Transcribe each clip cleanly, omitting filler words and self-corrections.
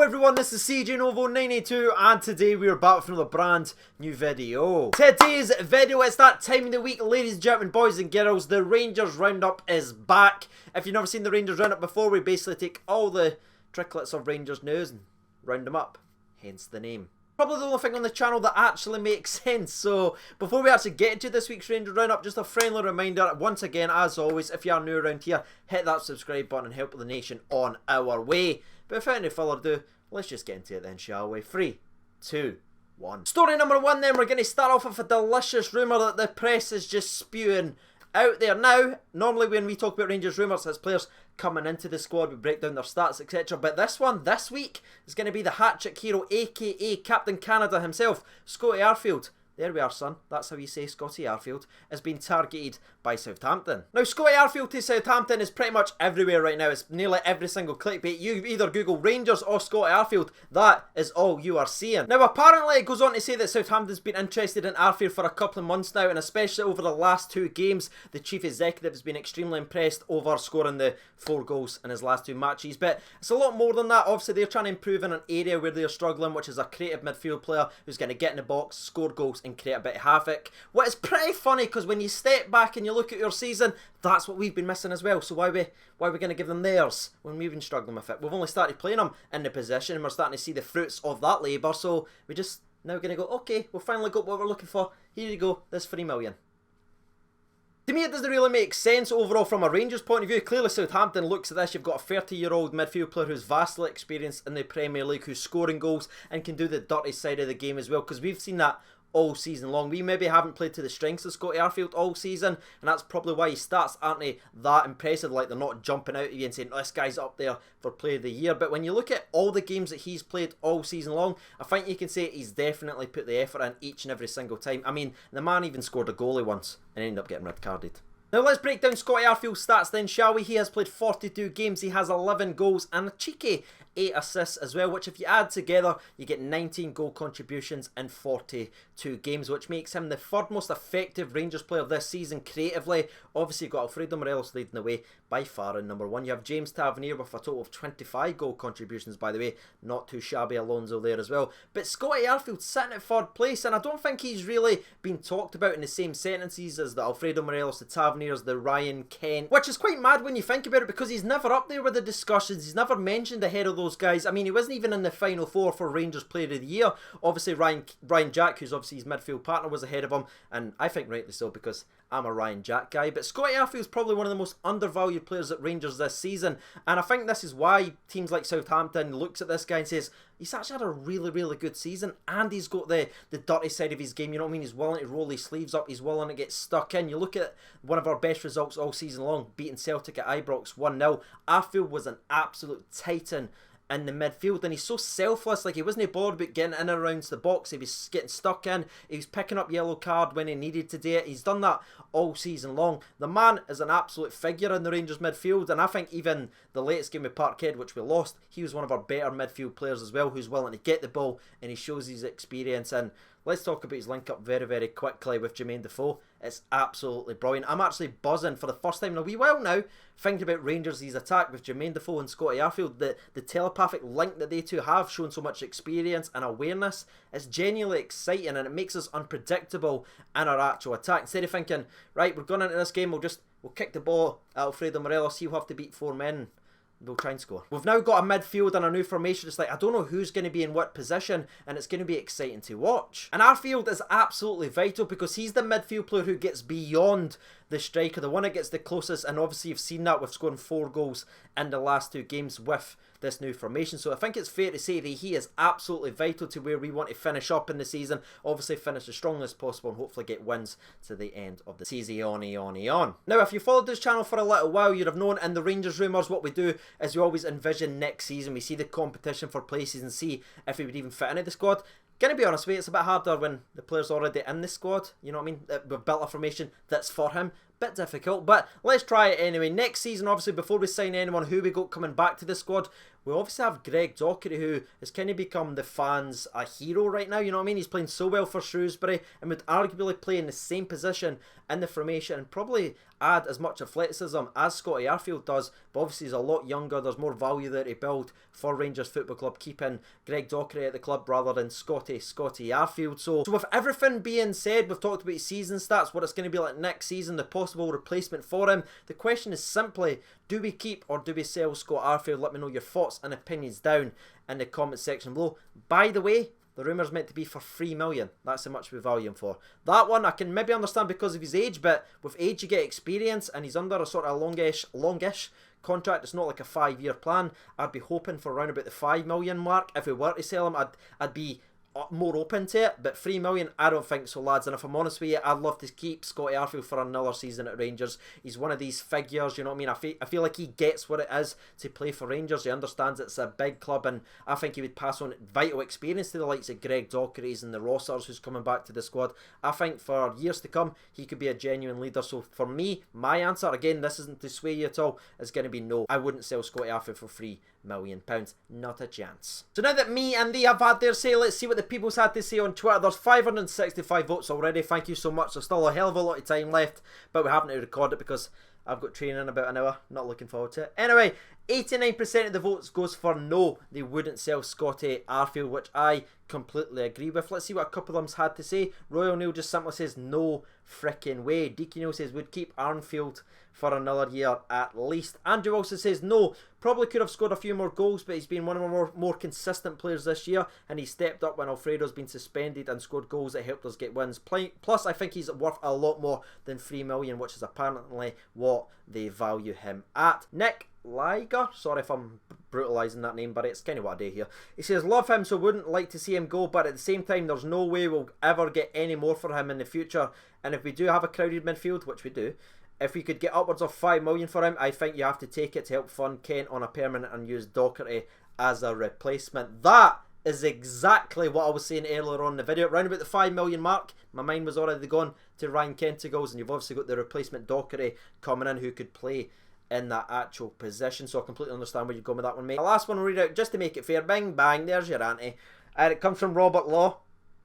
Hello everyone, this is CJ Novo92 and today we are back with another brand new video. Today's video, it's that time of the week, ladies and gentlemen, boys and girls, the Rangers Roundup is back. If you've never seen the Rangers Roundup before, we basically take all the tricklets of Rangers news and round them up, hence the name. Probably the only thing on the channel that actually makes sense. So before we actually get into this week's Rangers Roundup, just a friendly reminder, once again, as always, if you are new around here, hit that subscribe button and help the nation on our way. But without any further ado, let's just get into it then, shall we? 3, 2, 1. Story number 1 then, we're going to start off with a delicious rumour that the press is just spewing out there. Now, normally when we talk about Rangers rumours, as players coming into the squad, we break down their stats, etc. But this one, this week, is going to be the hat-trick hero, aka Captain Canada himself, Scotty Arfield. There we are, son. That's how you say Scotty Arfield has been targeted by Southampton. Now, Scotty Arfield to Southampton is pretty much everywhere right now. It's nearly every single clickbait. You either Google Rangers or Scotty Arfield. That is all you are seeing. Now, apparently, it goes on to say that Southampton's been interested in Arfield for a couple of months now, and especially over the last 2 games, the chief executive has been extremely impressed over scoring the 4 goals in his last 2 matches. But it's a lot more than that. Obviously, they're trying to improve in an area where they're struggling, which is a creative midfield player who's going to get in the box, score goals, and create a bit of havoc. What is pretty funny, because when you step back and you look at your season, that's what we've been missing as well. So why are we going to give them theirs when we've been struggling with it? We've only started playing them in the position and we're starting to see the fruits of that labour. So we just now going to go, okay, we've finally got what we're looking for. Here you go, this 3 million. To me, it doesn't really make sense overall from a Rangers point of view. Clearly, Southampton looks at this. You've got a 30-year-old midfield player who's vastly experienced in the Premier League, who's scoring goals and can do the dirty side of the game as well, because we've seen that all season long. We maybe haven't played to the strengths of Scotty Arfield all season, and that's probably why his stats aren't that impressive. Like, they're not jumping out at you and saying, oh, this guy's up there for Player of the Year. But when you look at all the games that he's played all season long, I think you can say he's definitely put the effort in each and every single time. I mean, the man even scored a goalie once and ended up getting red carded. Now let's break down Scotty Arfield's stats then, shall we? He has played 42 games, he has 11 goals and a cheeky 8 assists as well, which if you add together, you get 19 goal contributions in 42 games, which makes him the 3rd most effective Rangers player this season creatively. Obviously you've got Alfredo Morelos leading the way by far in number 1. You have James Tavernier with a total of 25 goal contributions, by the way. Not too shabby, Alonso there as well. But Scotty Arfield sitting at 3rd place, and I don't think he's really been talked about in the same sentences as the Alfredo Morelos, the Taverniers, the Ryan Kent, which is quite mad when you think about it, because he's never up there with the discussions. He's never mentioned ahead of those guys. I mean, he wasn't even in the final 4 for Rangers Player of the Year. Obviously Ryan Jack, who's obviously his midfield partner, was ahead of him, and I think rightly so, because I'm a Ryan Jack guy. But Scotty Arfield's probably one of the most undervalued players at Rangers this season, and I think this is why teams like Southampton looks at this guy and says, he's actually had a really good season, and he's got the dirty side of his game, you know what I mean? He's willing to roll his sleeves up, he's willing to get stuck in. You look at one of our best results all season long, beating Celtic at Ibrox 1-0. Arfield was an absolute titan in the midfield, and he's so selfless. Like, he wasn't bothered about getting in and around the box. He was getting stuck in, he was picking up yellow card when he needed to do it. He's done that all season long. The man is an absolute figure in the Rangers midfield, and I think even the latest game with Parkhead, which we lost, he was one of our better midfield players as well, who's willing to get the ball and he shows his experience. And let's talk about his link up very quickly with Jermaine Defoe. It's absolutely brilliant. I'm actually buzzing for the first time in a wee while now, thinking about Rangers' attack with Jermaine Defoe and Scotty Arfield. The telepathic link that they two have, shown so much experience and awareness, is genuinely exciting, and it makes us unpredictable in our actual attack. Instead of thinking, right, we're going into this game, we'll kick the ball at Alfredo Morelos, he'll have to beat 4 men, we'll try and score. We've now got a midfield and a new formation. It's like, I don't know who's going to be in what position, and it's going to be exciting to watch. And Arfield is absolutely vital, because he's the midfield player who gets beyond the striker, the one that gets the closest, and obviously you've seen that with scoring 4 goals in the last 2 games with this new formation. So I think it's fair to say that he is absolutely vital to where we want to finish up in the season. Obviously finish as strongly as possible and hopefully get wins to the end of the season. On. Now, if you followed this channel for a little while, you'd have known in the Rangers rumours, what we do is we always envision next season. We see the competition for places and see if we would even fit into the squad. Gonna be honest with you, it's a bit harder when the player's already in the squad, you know what I mean? We've built a formation that's for him. Bit difficult, but let's try it anyway. Next season, obviously, before we sign anyone who we got coming back to the squad, we obviously have Greg Docherty, who has kind of become the fans' a hero right now, you know what I mean? He's playing so well for Shrewsbury and would arguably play in the same position in the formation and probably add as much athleticism as Scotty Arfield does, but obviously he's a lot younger. There's more value there to build for Rangers Football Club, keeping Greg Docherty at the club rather than Scotty Arfield. So with everything being said, we've talked about season stats, what it's going to be like next season, the possible replacement for him. The question is simply, do we keep or do we sell Scott Arfield? Let me know your thoughts and opinions down in the comment section below. By the way, the rumour's meant to be for 3 million. That's how much we value him for. That one I can maybe understand because of his age, but with age you get experience, and he's under a sort of longish contract. It's not like a 5-year plan. I'd be hoping for around about the 5 million mark. If we were to sell him, I'd be more open to it, but 3 million, I don't think so, lads. And if I'm honest with you, I'd love to keep Scotty Arfield for another season at Rangers. He's one of these figures, you know what I mean? I feel like he gets what it is to play for Rangers. He understands it's a big club, and I think he would pass on vital experience to the likes of Greg Docherty's and the Rossers, who's coming back to the squad. I think for years to come, he could be a genuine leader. So for me, my answer, again, this isn't to sway you at all, is going to be no. I wouldn't sell Scotty Arfield for £3 million. Not a chance. So now that me and they have had their say, let's see what the people's had to say on Twitter. There's 565 votes already. Thank you so much. There's still a hell of a lot of time left, but we haven't to record it because I've got training in about an hour. Not looking forward to it. Anyway, 89% of the votes goes for no. They wouldn't sell Scotty Arfield, which I completely agree with. Let's see what a couple of them's had to say. Royal Neil just simply says no freaking way. Deakin Neil says would keep Arfield for another year at least. Andrew also says no. Probably could have scored a few more goals, but he's been one of our more consistent players this year, and he stepped up when Alfredo's been suspended and scored goals that helped us get wins. Plus, I think he's worth a lot more than 3 million, which is apparently what they value him at. Nick Liger, sorry if I'm brutalising that name, but it's kind of what I do here. He says, love him, so wouldn't like to see him go, but at the same time, there's no way we'll ever get any more for him in the future. And if we do have a crowded midfield, which we do, if we could get upwards of 5 million for him, I think you have to take it to help fund Kent on a permanent and use Docherty as a replacement. That is exactly what I was saying earlier on in the video. Around about the 5 million mark, my mind was already gone to Ryan Kentigals, and you've obviously got the replacement Docherty coming in who could play in that actual position. So I completely understand where you're going with that one, mate. The last one I'll read out just to make it fair. Bang, bang, there's your auntie. And it comes from Robert Law.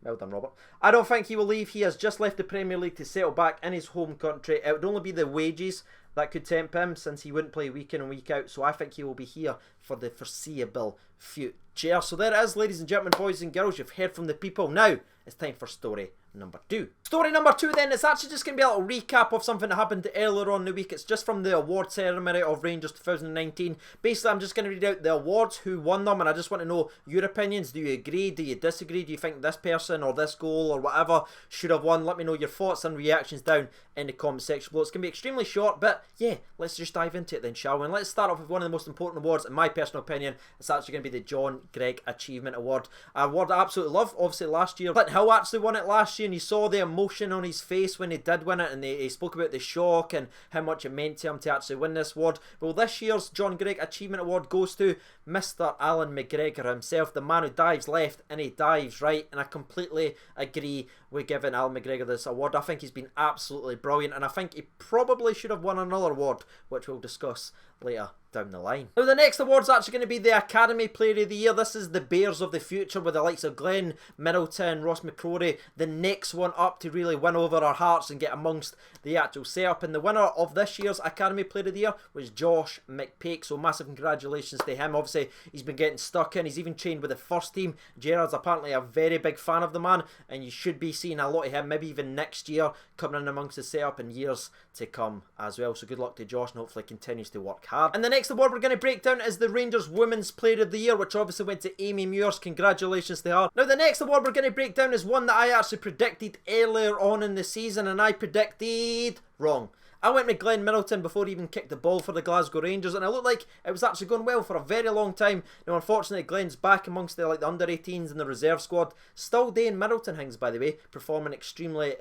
Well done, Robert. I don't think he will leave. He has just left the Premier League to settle back in his home country. It would only be the wages that could tempt him, since he wouldn't play week in and week out. So I think he will be here for the foreseeable future. So there it is, ladies and gentlemen, boys and girls. You've heard from the people. Now it's time for story number 2. Story number 2 then, it's actually just going to be a little recap of something that happened earlier on in the week. It's just from the award ceremony of Rangers 2019. Basically, I'm just going to read out the awards, who won them, and I just want to know your opinions. Do you agree? Do you disagree? Do you think this person or this goal or whatever should have won? Let me know your thoughts and reactions down in the comment section below. It's going to be extremely short, but yeah, let's just dive into it then, shall we? And let's start off with one of the most important awards, in my personal opinion. It's actually going to be the John Greig Achievement Award. An award I absolutely love. Obviously, last year, Clinton Hill actually won it last year, and you saw the emotion on his face when he did win it, and he spoke about the shock and how much it meant to him to actually win this award. Well, this year's John Greig Achievement Award goes to Mr. Alan McGregor himself, the man who dives left and he dives right, and I completely agree with giving Alan McGregor this award. I think he's been absolutely brilliant, and I think he probably should have won another award, which we'll discuss later down the line. Now, the next award's actually going to be the Academy Player of the Year. This is the Bears of the future, with the likes of Glenn Middleton, Ross McCrory, the next one up to really win over our hearts and get amongst the actual setup. And the winner of this year's Academy Player of the Year was Josh McPake, so massive congratulations to him. Obviously, he's been getting stuck in. He's even trained with the first team. Gerard's apparently a very big fan of the man, and you should be seeing a lot of him, maybe even next year, coming in amongst the setup in years to come as well. So good luck to Josh, and hopefully continues to work hard. And the next award we're going to break down is the Rangers Women's Player of the Year, which obviously went to Amy Muirs. Congratulations to her. Now, the next award we're going to break down is one that I actually predicted earlier on in the season, and I predicted wrong. I went with Glenn Middleton before he even kicked the ball for the Glasgow Rangers, and it looked like it was actually going well for a very long time. Now, unfortunately, Glenn's back amongst the under-18s and the reserve squad. Still Dane Middleton Hings, by the way, performing extremely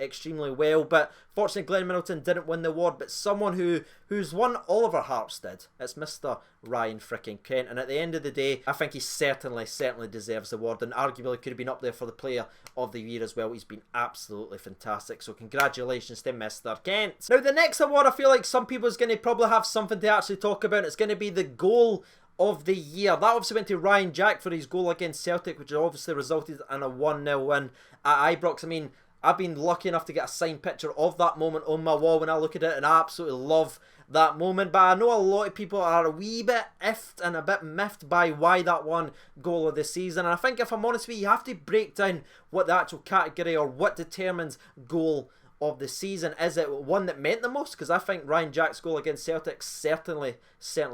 well. But fortunately, Glenn Middleton didn't win the award, but someone who's won all of our hearts did. It's Mr. Ryan frickin' Kent, and at the end of the day, I think he certainly deserves the award, and arguably could have been up there for the Player of the Year as well. He's been absolutely fantastic, so congratulations to Mr. Kent. Now, the next award, I feel like some people is going to probably have something to actually talk about. It's going to be the Goal of the year. That obviously went to Ryan Jack for his goal against Celtic, which obviously resulted in a 1-0 win at Ibrox. I mean, I've been lucky enough to get a signed picture of that moment on my wall when I look at it, and I absolutely love that moment. But I know a lot of people are a wee bit iffed and a bit miffed by why that one goal of the season. And I think, if I'm honest with you, you have to break down what the actual category or what determines goal of the season. Is it one that meant the most? Because I think Ryan Jack's goal against Celtic certainly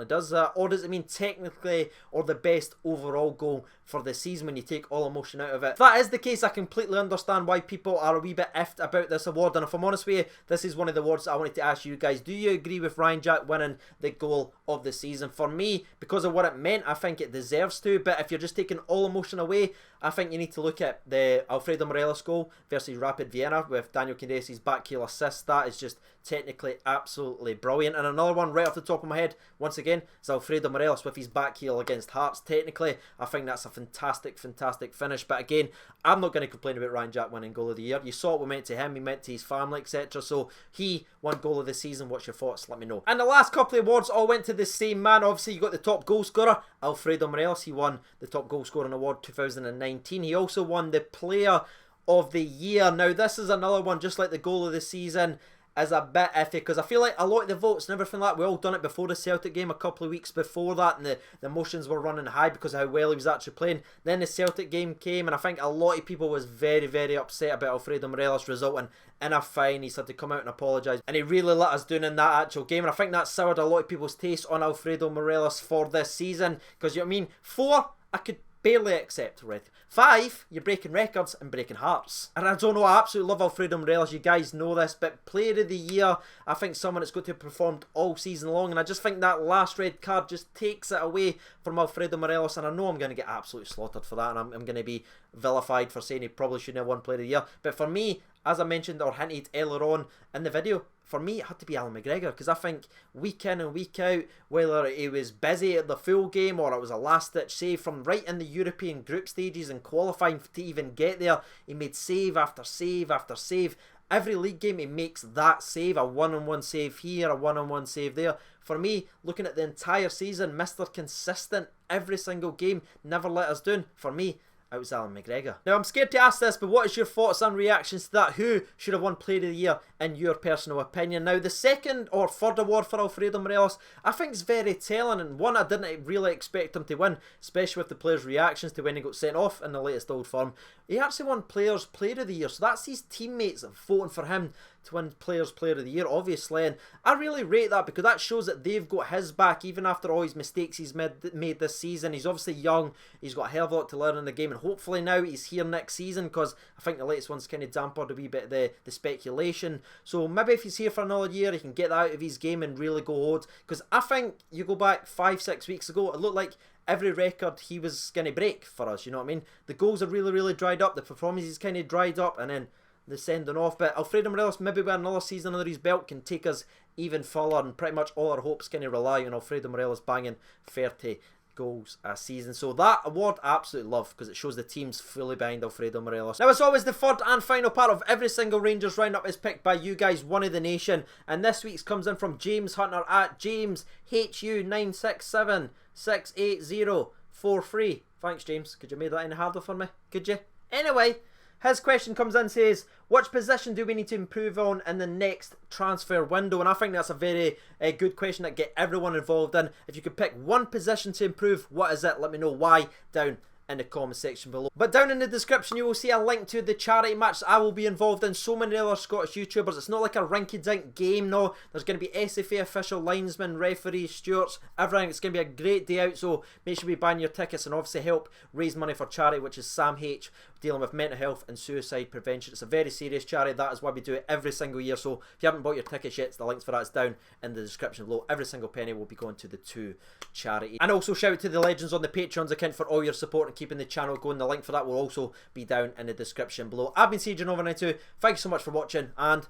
does that. Or does it mean technically or the best overall goal for the season when you take all emotion out of it? If that is the case, I completely understand why people are a wee bit iffed about this award. And if I'm honest with you, this is one of the awards I wanted to ask you guys. Do you agree with Ryan Jack winning the goal of the season? For me, because of what it meant, I think it deserves to. But if you're just taking all emotion away, I think you need to look at the Alfredo Morelos goal versus Rapid Vienna with Daniel Candesi's back heel assist. That is just technically absolutely brilliant. And another one right off the top of my head, once again, is Alfredo Morelos with his back heel against Hearts. Technically, I think that's a fantastic finish. But again, I'm not going to complain about Ryan Jack winning goal of the year. You saw what we meant to him, he meant to his family, etc. So he won goal of the season. What's your thoughts? Let me know. And the last couple of awards all went to the same man. Obviously, you got the top goal scorer, Alfredo Morelos. He won the top goal scoring award 2019. He also won the player of the year. Now, this is another one, just like the goal of the season, is a bit iffy, because I feel like a lot of the votes and everything like that, we all done it before the Celtic game a couple of weeks before that, and the emotions were running high because of how well he was actually playing. Then the Celtic game came, and I think a lot of people was very upset about Alfredo Morelos resulting in a fine. He's had to come out and apologise, and he really let us down in that actual game, and I think that soured a lot of people's taste on Alfredo Morelos for this season, because, you know what I mean, 4, I could barely accept, right? 5, you're breaking records and breaking hearts. And I don't know, I absolutely love Alfredo Morelos, you guys know this, but player of the year, I think someone that's going to have performed all season long, and I just think that last red card just takes it away from Alfredo Morelos, and I know I'm going to get absolutely slaughtered for that, and I'm going to be vilified for saying he probably shouldn't have won player of the year. But for me, as I mentioned or hinted earlier on in the video, for me it had to be Alan McGregor, because I think week in and week out, whether he was busy at the full game or it was a last ditch save from right in the European group stages and qualifying to even get there, he made save after save after save. Every league game he makes that save, a one-on-one save here, a one-on-one save there. For me, looking at the entire season, Mr. Consistent, every single game, never let us down. For me, it was Alan McGregor. Now, I'm scared to ask this, but what is your thoughts and reactions to that? Who should have won Player of the Year in your personal opinion? Now, the second or third award for Alfredo Morelos, I think is very telling, and one I didn't really expect him to win, especially with the players' reactions to when he got sent off in the latest Old Firm. He actually won Players' Player of the Year, so that's his teammates voting for him to win Players' Player of the Year, obviously, and I really rate that, because that shows that they've got his back even after all his mistakes he's made this season. He's obviously young, he's got a hell of a lot to learn in the game, and hopefully now he's here next season, because I think the latest one's kind of dampened a wee bit the speculation. So maybe if he's here for another year, he can get that out of his game and really go hard, because I think you go back 5-6 weeks ago, it looked like every record he was going to break for us, you know what I mean? The goals are really dried up, the performances kind of dried up, and then the sending off. But Alfredo Morelos, maybe with another season under his belt, can take us even further, and pretty much all our hopes kind of rely on Alfredo Morelos banging 30 goals a season. So that award I absolutely love, because it shows the team's fully behind Alfredo Morelos. Now, as always, the third and final part of every single Rangers roundup is picked by you guys, one of the nation, and this week's comes in from James Hunter at James HU967688043. Thanks, James. Could you make that any harder for me? Could you? Anyway, his question comes in, says, which position do we need to improve on in the next transfer window? And I think that's a very good question that get everyone involved in. If you could pick one position to improve, what is it? Let me know why down in the comment section below. But down in the description you will see a link to the charity match that I will be involved in. So many other Scottish YouTubers. It's not like a rinky-dink game, no. There's going to be SFA official linesmen, referees, stewards, everything. It's going to be a great day out, so make sure you buy your tickets and obviously help raise money for charity, which is Sam H, dealing with mental health and suicide prevention. It's a very serious charity. That is why we do it every single year. So if you haven't bought your tickets yet, the links for that is down in the description below. Every single penny will be going to the two charities. And also shout out to the legends on the Patreon's account for all your support and keeping the channel going. The link for that will also be down in the description below. I've been CJ Over92. Thanks so much for watching, and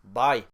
bye.